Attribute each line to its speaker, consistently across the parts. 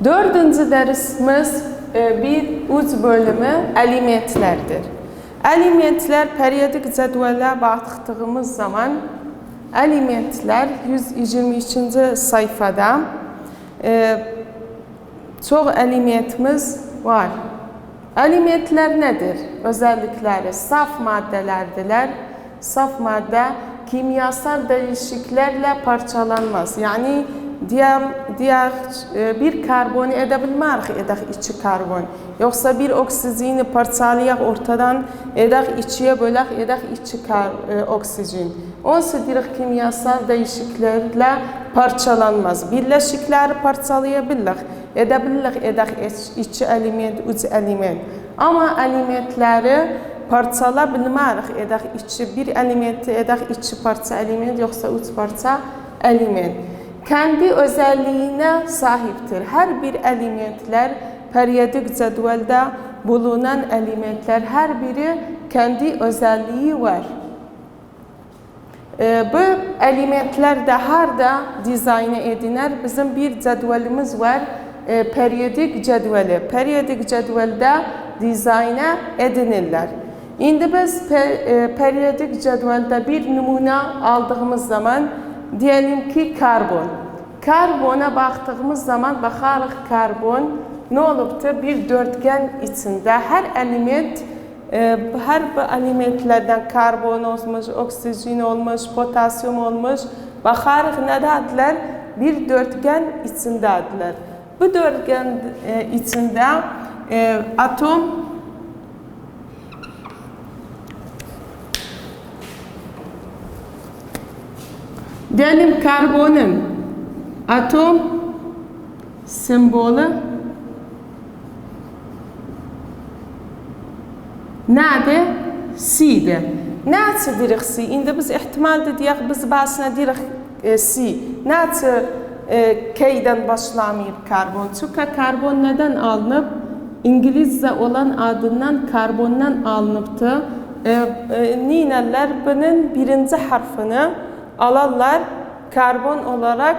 Speaker 1: Dördüncü dersimiz bir uc bölümü elementlerdir. Elementler periyodik cədvələ baxdığımız zaman elementler 123. sayfada çox elementimiz var. Elementler nedir? Özellikleri saf maddelerdiler. Saf madde kimyasal değişikliklerle parçalanmaz. Yani diğer bir karbonu edebilmek edək içi karbon. Yoksa bir oksijeni parçalayak ortadan edək içiye bölək edək içi oksijen. Onsa direkt kimyasal değişikliklerle parçalanmaz. Birleşikleri parçalayabilir. Edebilirlik edək içi element, uc element. Ama elementleri parçala bilmərik edək içi bir elementi edək içi parça element yoksa uc parça element. Kendi özelliğine sahiptir. Her bir elementler periyodik cədvəldə bulunan elementler her biri kendi özelliği var. Bu elementler de harda dizayn edilər. Bizim bir cədvəlimiz var. Periyodik cədvəli. Periyodik cədvəldə dizayn edinirlər. İndi biz periyodik cədvəldə bir numune aldığımız zaman diyelim ki karbon. Karbona baktığımız zaman baxarıq karbon ne olubdu? Bir dörtgen içinde her element her elementlerden karbon olmuş, oksijen olmuş, potasyum olmuş. Baxarıq nədədirlər? Bir dörtgen içindədirlər. Bu dörtgen içinde atom diyelim karbonun atom sembolü nədir? C-dir. Nəçə deyirik C? İndi biz ihtimalda deyək, biz basına deyirik C. Nəçə K'den başlamayıb karbon? Çünki karbon neden alınıb? İngilizce olan adından karbondan alınıbdı. Ninələr bunun birinci harfini alarlar, karbon olarak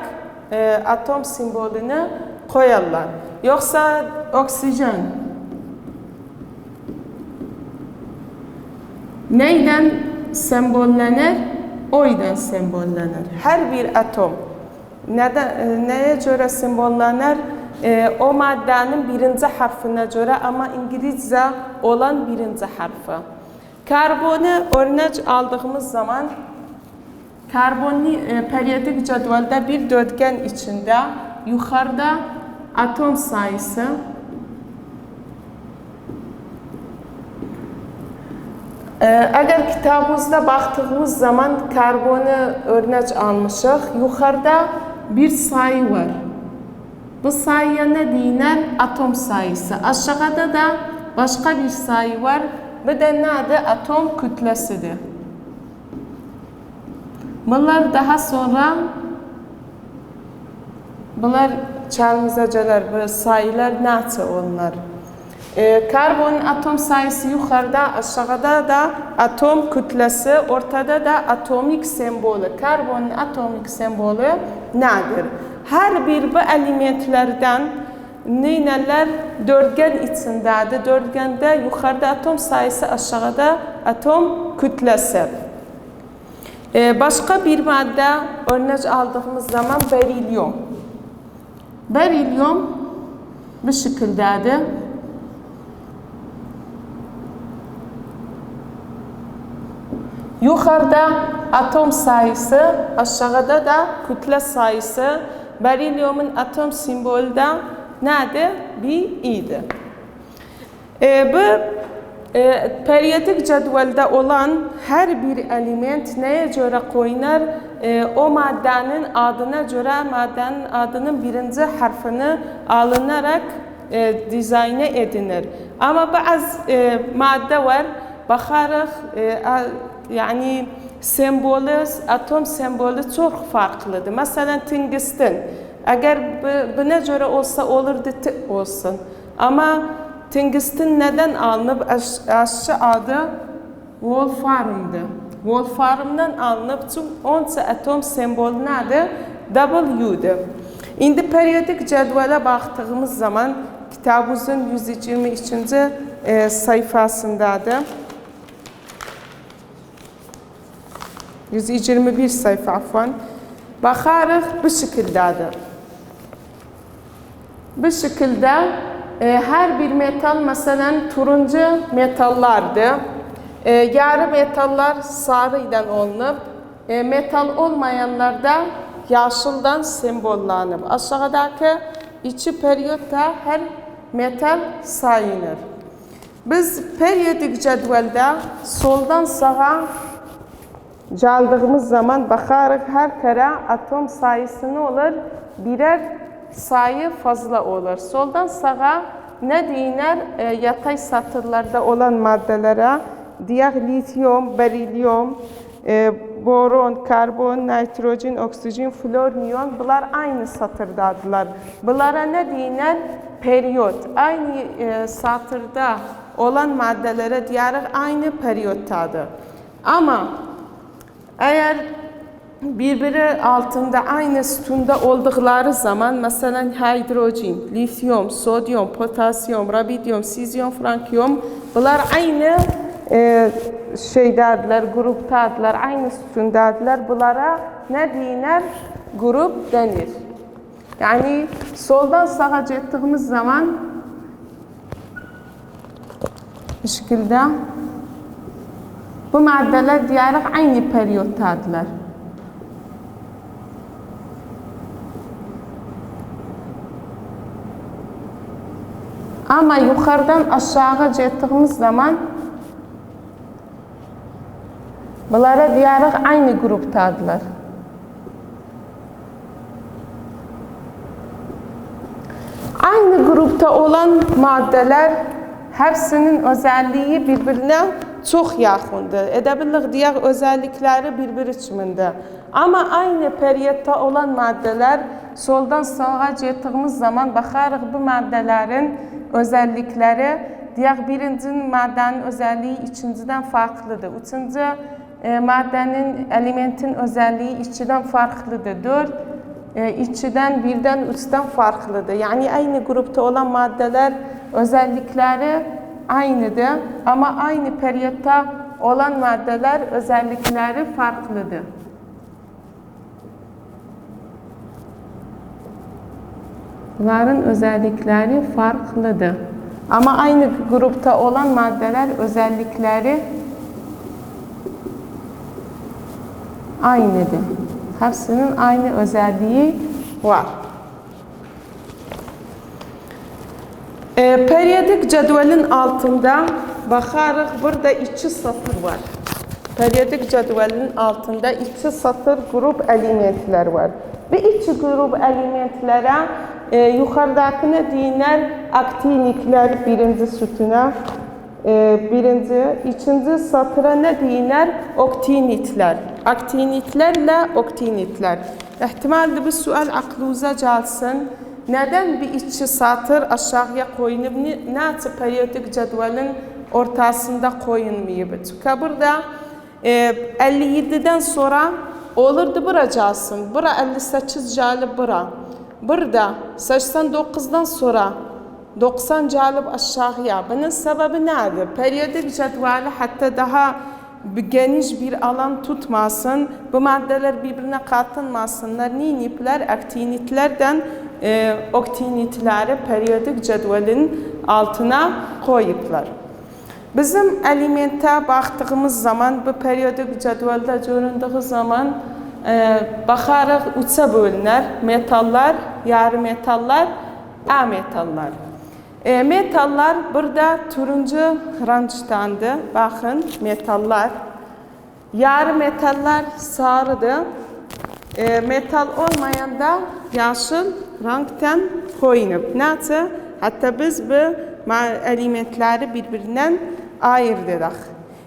Speaker 1: atom sembolünü koyarlar. Yoksa oksijen neyden sembollenir? O'ydan sembollenir. Her bir atom neye göre sembollenir? O maddenin birinci harfine göre ama İngilizce olan birinci harfi. Karbonu örnek aldığımız zaman karbonlu periyodik cədvəldə bir dörtgen içinde yukarıda atom sayısı eğer kitabımızda baktığımız zaman karbonu örnek almışıq. Yukarıda bir sayı var. Bu sayıya ne deyilər? Atom sayısı. Aşağıda da başka bir sayı var. Bu da nədir? Atom kütlesidir. Bunlar daha sonra çalmızacılar, bu sayılar nəçə onlar? Karbonun atom sayısı yukarıda, aşağıda da atom kütlesi, ortada da atomik sembolü. Karbonun atomik sembolü nedir? Her bir bu elementlerden neynələr dörtgen içindədir. Dörtgende yukarıda atom sayısı, aşağıda atom kütlesi. Başka bir madde örnek aldığımız zaman berilyum. Berilyum bu şekildedir. Yukarıda atom sayısı, aşağıda da kütle sayısı. Berilyumun atom sembolü de nedir? Bir i'dir. Bu periyodik cədvəldə olan her bir element neye göre koyulur? O maddenin adına göre maddenin adının birinci harfini alınarak dizayn edilir. Ama bazı madde var, baxarıq yani sembolü, atom sembolü çok farklıdır. Mesela tungsten. Eğer buna göre olsa olurdu T olsun. Ama tungsten neden alınıb? Aşçı adı wolframdır. Wolframdan alınıb çünkü onun atom sembolü nedir? W'dir. İndi periyodik cədvələ baxdığımız zaman kitabımızın 123-cü sayfasındadır. 121 sayfa afwan. Baxarıq bu şəkildədir. Bu şəkildə hər bir metal məsələn turuncu metallardır. Yarı metallar sarı ilə olunub. Metal olmayanlar da yaşıldan sembollanıb. Aşağıdakı iki periyodda hər metal sayılır. Biz periyodik cədvəldə soldan sağa caldığımız zaman baxarıq hər kərə atom sayısı olur? Birer sayı fazla olur. Soldan sağa nə deyilər? Yatay satırlarda olan maddelərə deyək lityum, berilyum, boron, karbon, nitrogen, oksijen, flor, neon bunlar aynı satırdadılar. Bunlara nə deyilər? Periyod. Aynı satırda olan maddelere deyərik aynı periyoddadır. Ama eğer birbiri altında aynı sütunda oldukları zaman mesela hidrojen, lityum, sodyum, potasyum, rubidyum, sizyum, frankiyum bunlar aynı şeydədirlər, grupdadırlar, aynı sütundadırlar. Bunlara ne deyilər? Grup denir. Yani soldan sağa getdiyimiz zaman bu şekilde bu maddeler deyərik aynı periyoddadırlar. Ama yukarıdan aşağı getdiyimiz zaman bunlara deyərik aynı grupdadırlar. Aynı grupta olan maddeler hepsinin özelliği birbirine çok yakındır. Edebillik deyək özellikleri birbiri içində. Ama aynı periyodda olan maddeler soldan sağa getdiyimiz zaman baxarıq bu maddelerin özellikleri deyək birinci maddenin özelliği ikinciden farklıdır. Üçüncü maddenin, elementin özelliği ikiden farklıdır. 4 2'den, 1'den, 3'ten farklıdır. Yani aynı grupta olan maddeler özellikleri aynıdır. Ama aynı periyotta olan maddeler özellikleri farklıdır. Bunların özellikleri farklıdır. Ama aynı grupta olan maddeler özellikleri aynıdır. Hepsinin aynı özelliği var. Periyodik cədvəlin altında baxarıq, burada 2 satır var. Periyodik cədvəlin altında 2 satır grup elementler var. Bu 2 grup elementlərə yuxarıdakını deyilər aktinliklər birinci sütuna, ikinci satıra ne deyilər? Oktinitlər. Aktinitlərlə oktinitlər. İhtimaldir bu sual aklınıza gəlsin. Neden bir iki satır aşağıya koyunub? Nəçə periyodik cədvəlin ortasında koyunmayıb? Çünki burada 57'den sonra olurdu bura gəlsin. Bura 58 gəlib bura. Burada 89'dan sonra 90 gəlib aşağıya. Bunun sebebi nədir? Periyodik cədvəli hatta daha geniş bir alan tutmasın, bu maddeler birbirine katılmasınlar. Neyipler? Aktinitlerden oktinitleri periyodik cədvəlin altına koyuplar. Bizim elemente baktığımız zaman, bu periyodik cədvəldə göründüğü zaman baxarıq 3'e bölünər. Metallar, yarı metallar, ametallar. Metallar burada turuncu rançtandır. Bakın metallar. Yarı metallar sarıdır. Metal olmayan da yaşıl renkten koyunub. Nasıl? Hatta biz bu elementleri birbirinden ayırdıq.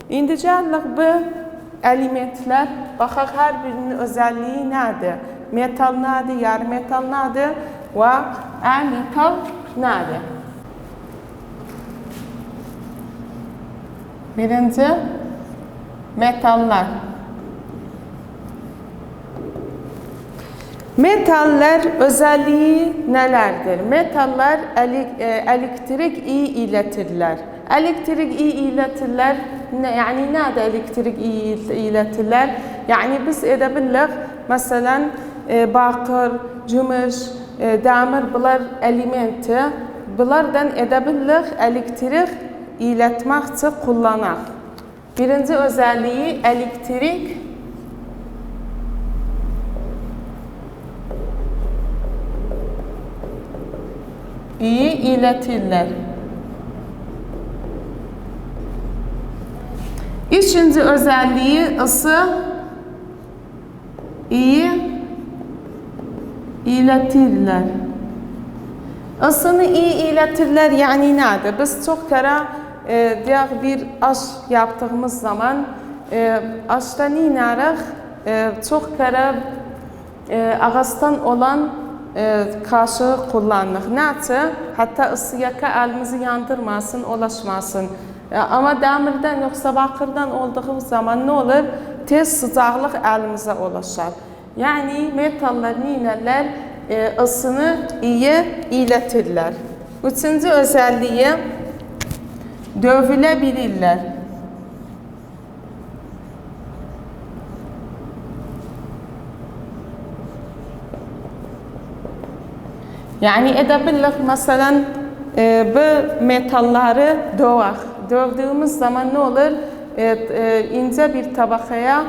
Speaker 1: İndi gəldik bu elementler. Baxaq hər birinin özelliği nədir? Metal nədir? Yarı metal nədir? Və ametal nədir? Birinci metallar. Metallar özelliği nelerdir? Metallar elektrik iyi iletirler. Elektrik iyi iletirler. Yani nerede elektrik iyi iletirler? Yani biz edebiliriz. Mesela bakır, gümüş, demir bunlar elementi. Bunlardan edebiliriz elektrik iletmek için kullanak. Birinci özelliği elektrik iyi iletirler. Üçüncü özelliği ısı iyi iletirler. Isını iyi iletirler yani nedir? Biz çok kere diğer bir aş yaptığımız zaman aştan inerek çok kere ağaçtan olan kaşığı kullanırıq. Nədir? Hatta ısı yaka elimizi yandırmasın, ulaşmasın. Ama demirden yoksa bakırdan olduğu zaman ne olur? Tez sıcaqlıq elimizə ulaşar. Yani metallar neylerler? Isını iyi iletirler. Üçüncü özelliği dövülebilirler. Yani edebiliriz mesela bu metalları dövdüğümüz zaman ne olur? İnce bir tabakaya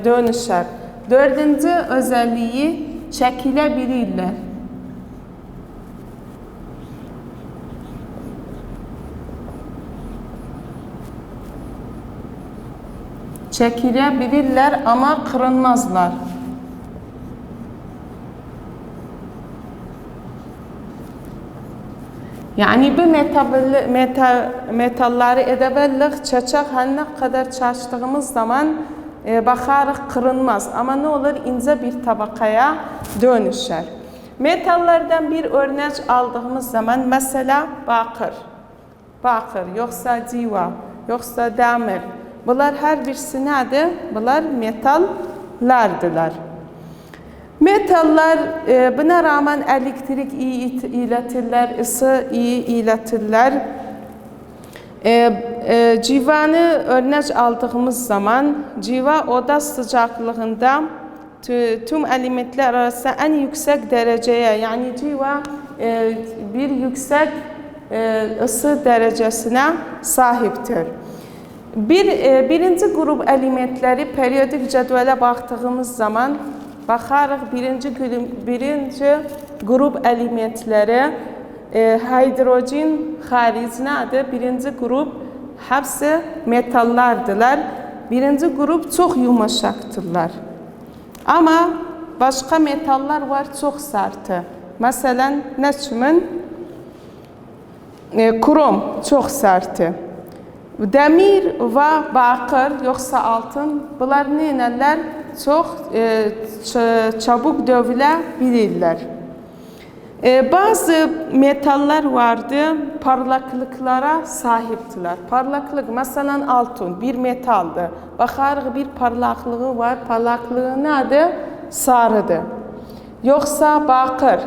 Speaker 1: dönüşür. Dördüncü özelliği çekilebilirler. Çekilebilirler ama kırılmazlar. Yani bu metalları edebiliriz, çaçak her ne kadar çaçtığımız zaman bakarız kırılmaz. Ama ne olur? İnce bir tabakaya dönüşür. Metallardan bir örnek aldığımız zaman mesela bakır, yoksa civa, yoksa demir. Bunlar her birisi nedir? Bunlar metallardılar. Metallar buna rağmen elektrik iyi iletirler, ısı iyi iletirler. Civanı örnek aldığımız zaman civa oda sıcaklığında tüm elementler arasında en yüksek dereceye yani civa bir yüksek ısı derecesine sahiptir. Birinci grup elementleri periyodik cədvələ baktığımız zaman bakarıq birinci grup elementleri hidrojen harici nedir? Birinci grup hepsi metallardılar. Birinci grup çok yumuşaktırlar. Ama başka metallar var çok serti. Mesela ne kimin? Krom çok serti. Demir ve bakır yoksa altın bunlar neler? Çok çabuk dövülebilirler. Bazı metallar vardı, parlaklıklara sahiptiler. Parlaklık, mesela altın bir metaldı. Bakarıq bir parlaklığı var, parlaklığı nedir? Sarıdır. Yoksa bakır.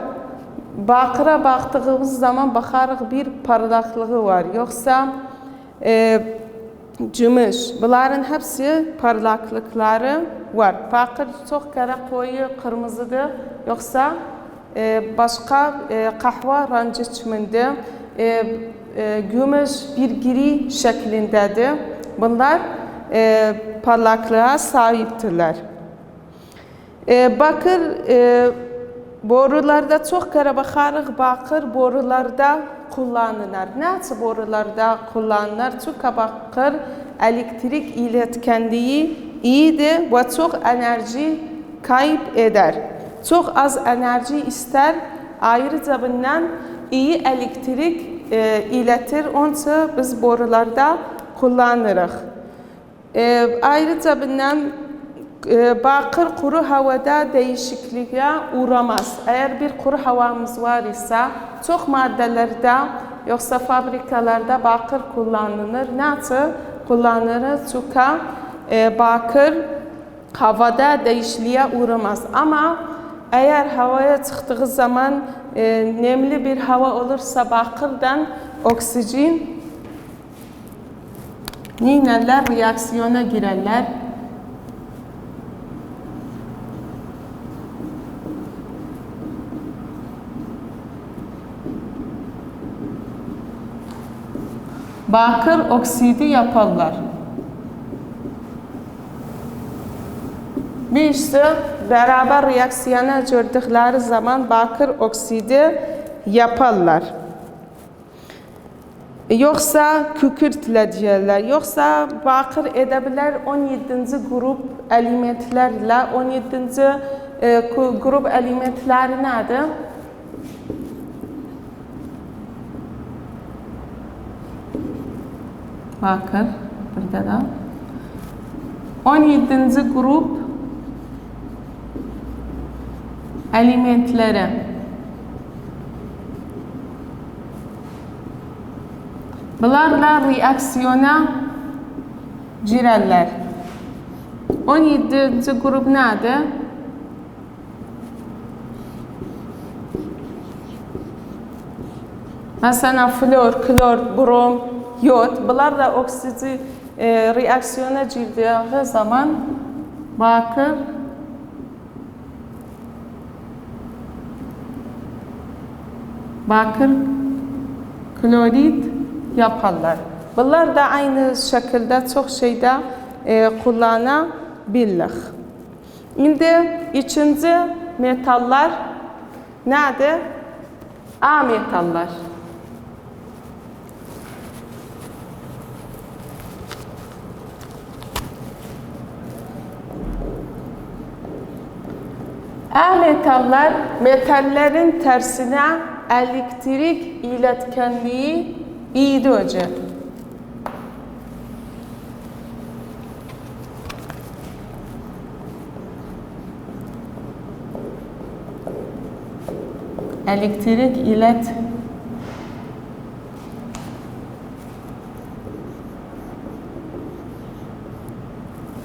Speaker 1: Bakıra baktığımız zaman bakarıq bir parlaklığı var. Yoksa gümüş. Bunların hepsi parlaklıkları var. Bakır çok kere koyu kırmızıdır. Yoksa başka kahve rengi çiminde gümüş bir gri şeklindedir. Bunlar parlaklığa sahiptirler. Bakır borularda çok kere bakarıq, bakır borularda kullanılır. Nasıl borularda kullanılır? Çünkü bakır elektrik iletkenliği iyidir ve çok enerji kayıp eder. Çok az enerji ister. Ayrıca bundan iyi elektrik iletir. Onun için biz borularda kullanırıq. Ayrıca bundan bakır kuru havada değişikliğe uğramaz. Eğer bir kuru havamız var ise çok maddelerde yoksa fabrikalarda bakır kullanılır. Nasıl kullanılır? Çünkü bakır havada değişikliğe uğramaz. Ama eğer havaya çıktığı zaman nemli bir hava olursa bakırdan oksijen neler reaksiyona girerler. Bakır oksidi yaparlar. Bir işte beraber reaksiyona girdikleri zaman bakır oksidi yaparlar. Yoksa kükürtle diyerler. Yoksa bakır edebilir 17. grup elementlerle. 17. grup elementleri nedir? Bakır burada da. 17. grup elementleri. Bunlarla reaksiyona girerler. 17. grup nedir? Mesela flor, klor, brom, yod. Bunlarla oksijen reaksiyona girdiği zaman bakır klorit yaparlar. Bunlar da aynı şekilde çok şeyde kullanabilir. Şimdi ikinci metallar nedir? A metallar. A metallar metallerin tersine elektrik iletkenliği iyidir.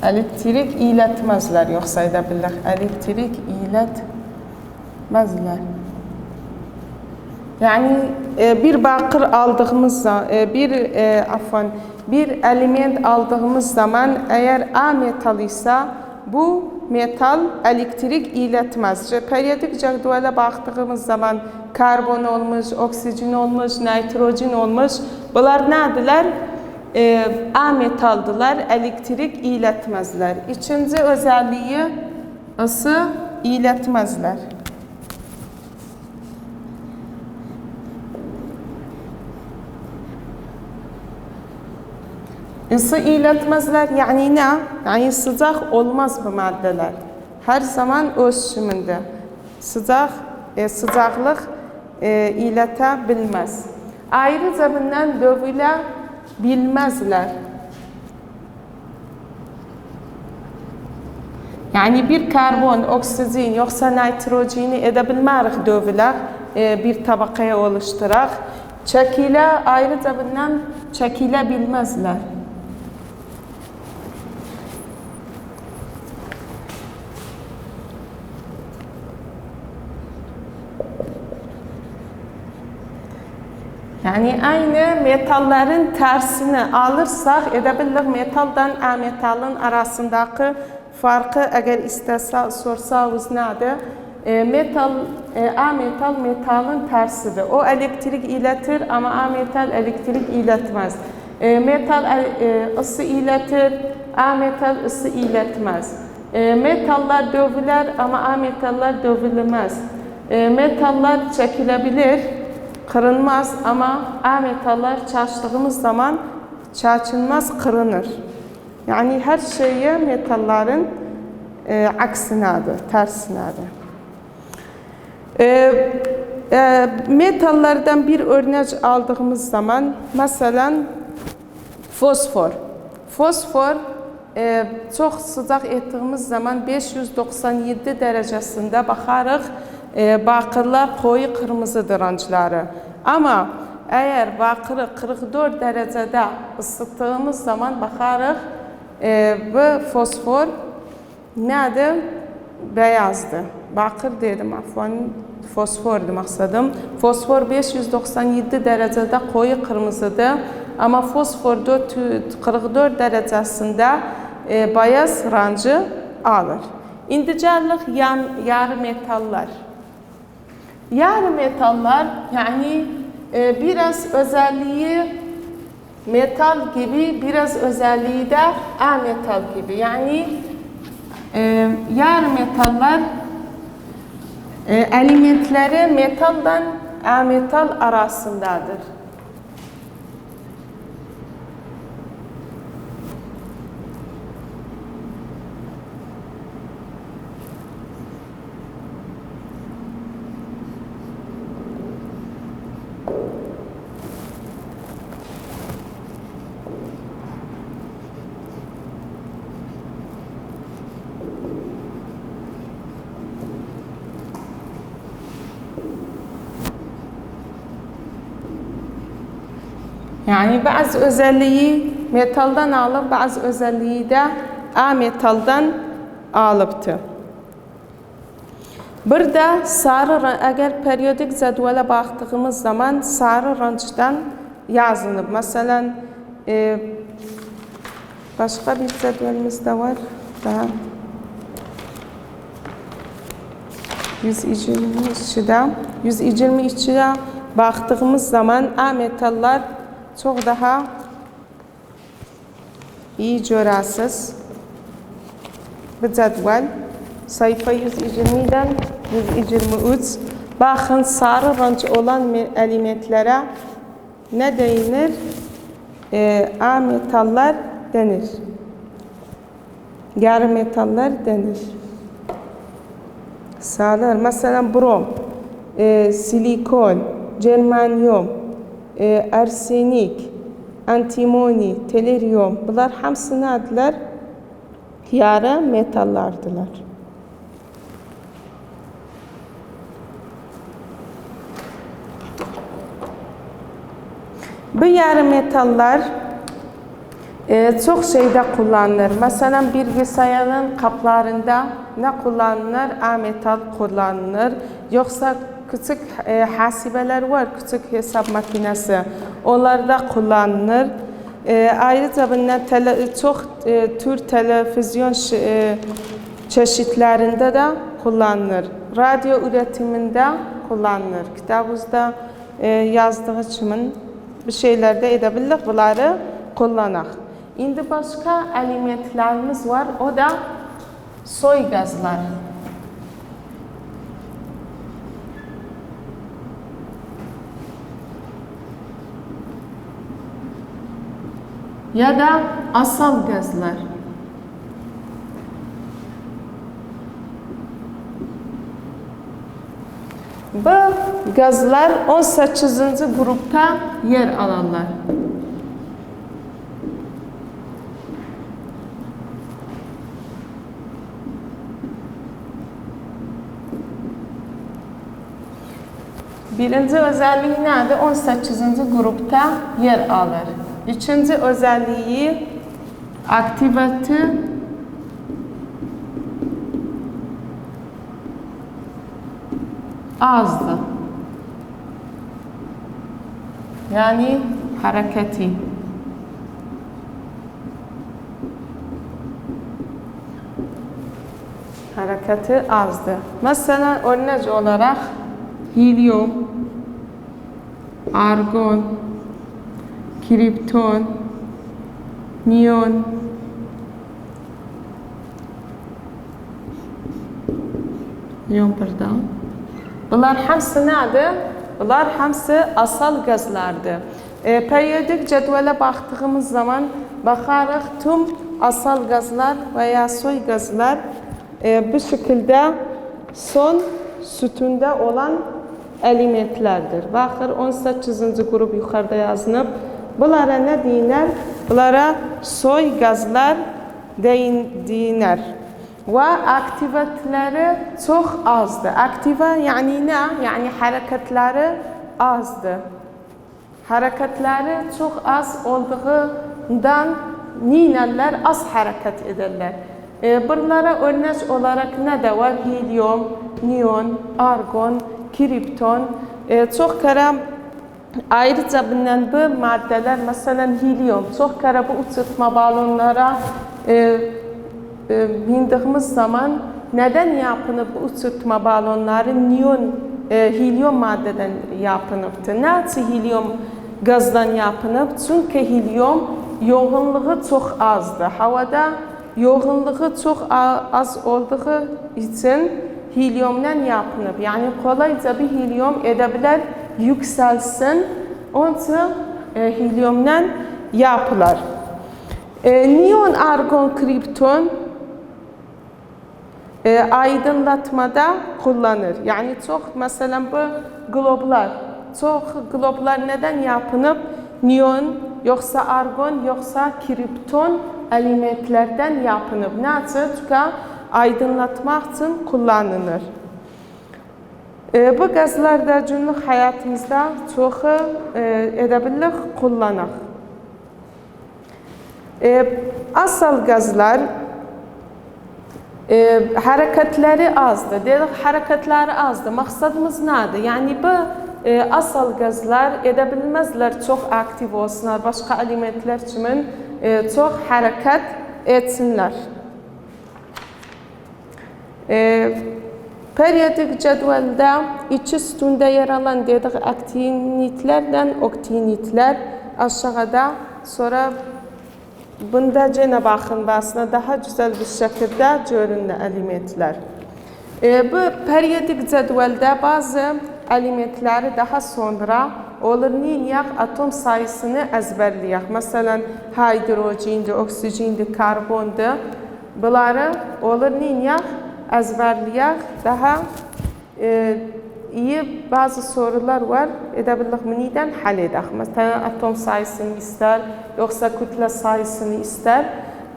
Speaker 1: Elektrik iletmezler yoksa edebilirler. Elektrik iletmezler. Yani bir bakır aldığımız zaman, bir element aldığımız zaman eğer A metal ise bu metal elektrik iletmez. Periyodik cədvələ baktığımız zaman karbon olmuş, oksijen olmuş, nitrojen olmuş. Bunlar nedirler? A metaldılar, elektrik iletmezler. İkinci özelliği ısı iletmezler. Isı iletmezler yani ne? Yani sıcak olmaz bu maddeler. Her zaman ölçümünde. Sıcaklık iletebilmez. Ayrıca bundan dövülebilmezler. Yani bir karbon, oksijen yoksa nitrojeni edebilmez dövüler bir tabakaya oluşturarak. Ayrıca bundan çekilebilmezler. Yani aynı metallerin tersini alırsak edebilir metaldan A metalın arasındaki farkı eğer sorsanız nedir? A metal metalın tersidir. O elektrik iletir ama A metal elektrik iletmez. Metal ısı iletir, A metal ısı iletmez. Metallar dövüler ama A metallar dövülmez. Metallar çekilebilir, kırılmaz ama A metallar çalıştığımız zaman çarçılmaz, kırılır. Yani her şeyi metalların aksinadır, tersinadır. Metallardan bir örnek aldığımız zaman mesela fosfor. Fosfor çok sıcak ettiğimiz zaman 597 derecesinde bakarıq bakırlar koyu kırmızıdır renkleri. Ama eğer bakırı 44 derecede ısıttığımız zaman bakarıq bu fosfor Nədir? Beyazdı. Bakır dedim, afwan, fosfordu maksadım. Fosfor 597 derecede koyu kırmızıdır. Ama fosfor 44 derecesinde beyaz rəngı alır. İndi gəlirik yarı metallar. Yarı metallar yani biraz özelliği metal gibi, biraz özelliği de ametal gibi. Yani yarı metallar elementleri metaldan ametal arasındadır. Yani bazı özelliği metaldan alıp bazı özelliği de ametaldan alıptı. Burada sarı, eğer periyodik cədvələ baktığımız zaman sarı rəngdən yazılıb. Mesela başka bir cədvəlimiz de var. Daha 122'de baktığımız zaman ametallar çok daha iyi görəsiz. Bu cədvəl sayfa 120'den 123. Baxın, sarı rəng olan elementlere ne denir? Ametallar denir. Yarı metallar denir. Sarı, mesela brom, silikon, germanyum, arsenik, antimoni, tellurium, bunlar hamısı nədirlər? Yarı metallardılar. Bu yarı metallar çok şeyde kullanılır. Mesela bilgisayarın kaplarında ne kullanılır? Ametal kullanılır. Yoksa küçük hasibeler var, küçük hesap makinesi. Onlarda kullanılır. Ayrıca bundan çok tür televizyon çeşitlerinde de kullanılır. Radyo üretiminde kullanılır. Kitabımızda yazdığı için bir şeyler de edebildik, bunları kullanak. İndi başka elementlerimiz var, o da soy gazlar. Ya da asal gazlar. Bu gazlar 18. grupta yer alırlar. Birinci özelliği nedir? 18. grupta yer alır. İkinci özelliği aktivite azdır. Yani hareketi. Hareketi azdır. Mesela örnek olarak helium, argon, kripton, neon, pardon. Bunlar hamısı nedir? Bunlar hamısı asal gazlardır. Periyodik cədvələ baktığımız zaman bakarıq tüm asal gazlar veya soy gazlar bu şekilde son sütunda olan elementlerdir. Bakır 18. grup yukarıda yazılıb. Bunlara ne deyirlər? Bunlara soy gazlar deyirlər. Ve aktiviteleri çok azdır. Aktive yani ne? Yani hareketleri azdır. Hareketleri çok az olduğundan ninələr az hareket ederler. Bunlara örnek olarak ne de var? Helium, neon, argon, kripton. Çok kere ayrıca bilinen bu maddeler, mesela helium, çok kere bu uçurtma balonlara bindiğimiz zaman neden yapınıp bu uçurtma balonları neon, helium maddeden yapınıptı? Nasıl helium gazdan yapınıp? Çünkü helium yoğunluğu çok azdı. Havada yoğunluğu çok az olduğu için heliumdan yapınıp. Yani kolayca bir helium edebilir yükselsin. Onun için heliumdan yapılar. Neon, argon, kripton aydınlatmada kullanır. Yani çok mesela bu globlar, çok globlar neden yapınıp? Neon, yoksa argon, yoksa kripton elementlerden yapınıp. Nasıl? Çünkü aydınlatmak için kullanılır. Bu gazlar da günlük hayatımızda çok edebilir kullanır. Asıl gazlar hareketleri azdı. Dedik hareketleri azdı. Maksadımız nedir? Yani bu asıl gazlar edebilmezler çok aktif olsunlar. Başka elementler için çok hareket etsinler. Periyodik cədvəldə iki sütunda yer alan dedik aktinitlərdən oktinitlər aşağıda, sonra bunda yenə baxın, aslında daha güzel bir şəkildə görünür elementlər. Bu periyodik cədvəldə bazı elementləri daha sonra olur neyək? Atom sayısını əzbərləyək. Məsələn, hidrogendir, oksigendir, karbondur. Bunları olur neyək? Əzbərləyək. Daha iyi bazı sorular var. Edebildik neydən həll edək? Məsələn, atom sayısını istər, yoxsa kütlə sayısını istər.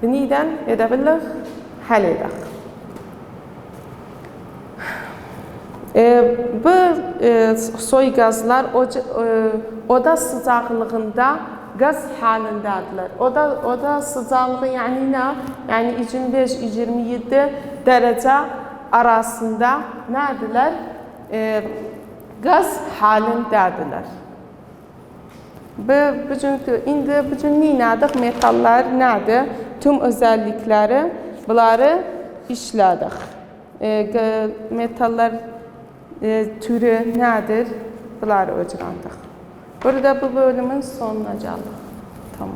Speaker 1: Neydən edebildik? Həll edək. Bu soy gazlar oda sıcaklığında gaz halindədirlər. Oda sıcaklığı yani ne? Yani 25-27 derece arasında nedirlər? Gaz halindədirlər. İndi bugün neynədik? Metallar nədir? Tüm özellikleri bunları işlədik. Metallar türü nedir? Bunları öğrendik. Burada bu bölümün sonuna geldik. Tamam.